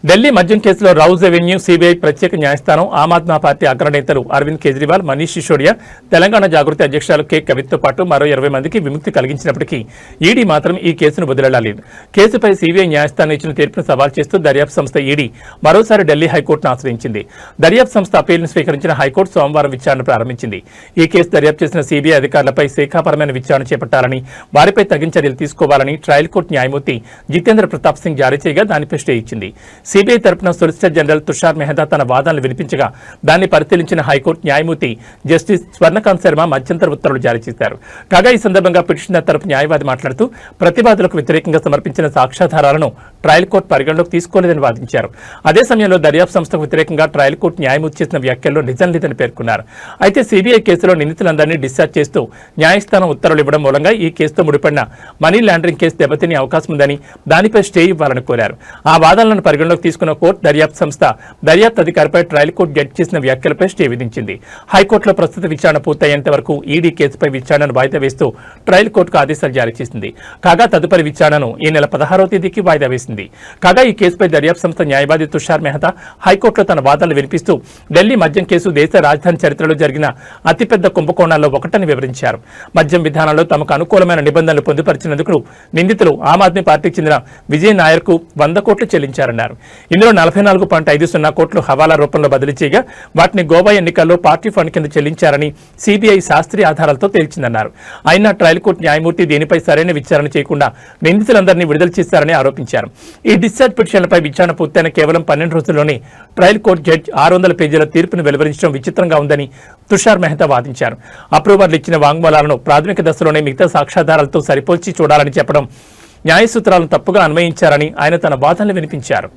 ఢిల్లీ మద్యం కేసులో Rouse avenue CBI ప్రత్యేక న్యాయస్థానం ఆమ్ ఆద్మీ పార్టీ అగ్రనేతలు అరవింద్ కేజ్రీవాల్, మనీష్ సిసోడియా, తెలంగాణ జాగృతి అధ్యక్షురాలు కె కవితతో పాటు మరో 20 మందికి విముక్తి కలిగించినప్పటికీ ఈడీ మాత్రం ఈ కేసును వదిలేలేదు. కేసుపై సీబీఐ న్యాయస్థానం ఇచ్చిన తీర్పును సవాల్ చేస్తూ దర్యాప్తు సంస్థ ఈడీ మరోసారి ఢిల్లీ హైకోర్టును ఆశ్రయించింది. దర్యాప్తు సంస్థ అప్పీలును స్వీకరించిన హైకోర్టు సోమవారం విచారణ ప్రారంభించింది. ఈ కేసు దర్యాప్తు చేసిన సీబీఐ అధికారులపై శాఖాపరమైన విచారణ చేపట్టాలని, వారిపై తగిన చర్యలు తీసుకోవాలని ట్రయల్ కోర్టు న్యాయమూర్తి జితేంద్ర ప్రతాప్ సింగ్ జారీ చేయగా దానిపై స్టే ఇచ్చింది. సీబీఐ తరపున సొలిసిటర్ జనరల్ తుషార్ మెహతా తన వాదనలు వినిపించగా దాన్ని పరిశీలించిన హైకోర్టు న్యాయమూర్తి జస్టిస్ స్వర్ణకాంత్ శర్మ మధ్యంతర ఉత్తర్వులు జారీ చేశారు. కాగా ఈ సందర్భంగా పిటిషనర్ తరపు న్యాయవాది మాట్లాడుతూ ప్రతివాదులకు వ్యతిరేకంగా సమర్పించిన సాక్ష్యాధారాలను ట్రయల్ కోర్టు పరిగణలోకి తీసుకోలేదని వాదించారు. అదే సమయంలో దర్యాప్తు సంస్థకు వ్యతిరేకంగా ట్రయల్ కోర్టు న్యాయమూర్తి చేసిన వ్యాఖ్యల్లో నిజం లేదని పేర్కొన్నారు. అయితే సీబీఐ కేసులో నిందితులందరినీ డిశ్చార్జ్ చేస్తూ న్యాయస్థానం ఉత్తర్వులు ఇవ్వడం మూలంగా ఈ కేసుతో ముడిపడిన మనీ లాండరింగ్ కేసు దెబ్బతినే అవకాశం ఉందని, దానిపై స్టే ఇవ్వాలని కోరారు. ఆ వాదనలను పరిగణలోకి తీసుకున్న కోర్టు దర్యాప్తు సంస్థ దర్యాప్తు అధికారిపై ట్రయల్ కోర్టు జడ్జి చేసిన వ్యాఖ్యలపై స్టే విధించింది. హైకోర్టులో ప్రస్తుత విచారణ పూర్తయ్యేంత వరకు ఈడీ కేసుపై విచారణను వాయిదా వేస్తూ ట్రయల్ కోర్టుకు ఆదేశాలు జారీ చేసింది. కాగా తదుపరి విచారణను ఈ నెల 16వ తేదీకి వాయిదా వేసింది. కాగా ఈ కేసుపై దర్యాప్తు సంస్థ న్యాయవాది తుషార్ మెహతా హైకోర్టులో తన వాదనలు వినిపిస్తూ ఢిల్లీ మద్యం కేసు దేశ రాజధాని చరిత్రలో జరిగిన అతిపెద్ద కుంభకోణాల్లో ఒకటని వివరించారు. మద్యం విధానంలో తమకు అనుకూలమైన నిబంధనలు పొందుపరిచినందుకు నిందితులు ఆమ్ ఆద్మీ పార్టీకి చెందిన విజయ్ నాయర్కు 100 కోట్లు చెల్లించారన్నారు. ఇందులో 44.50 కోట్లు హవాలా రూపంలో బదిలీ చేయగా వాటిని గోవా ఎన్నికల్లో పార్టీ ఫండ్ కింద చెల్లించారని సీబీఐ శాస్త్రీయ ఆధారాలతో తేల్చిందన్నారు. అయినా ట్రయల్ కోర్టు న్యాయమూర్తి దీనిపై సరైన విచారణ చేయకుండా నిందితులందరినీ విడుదల చేశారని ఆరోపించారు. ఈ డిశ్చార్జ్ పిటిషన్లపై విచారణ పూర్తయిన కేవలం 12 రోజుల్లోనే ట్రయల్ కోర్టు జడ్జి 600 పేజీల తీర్పును వెలువరించడం విచిత్రంగా ఉందని తుషార్ మెహతా వాదించారు. అప్రూవర్లు ఇచ్చిన వాంగ్మూలాలను ప్రాథమిక దశలోనే మిగతా సాక్ష్యాధారాలతో సరిపోల్చి చూడాలని చెప్పడం, న్యాయ సూత్రాలను తప్పుగా అన్వయించారని ఆయన తన వాదనలు వినిపించారు.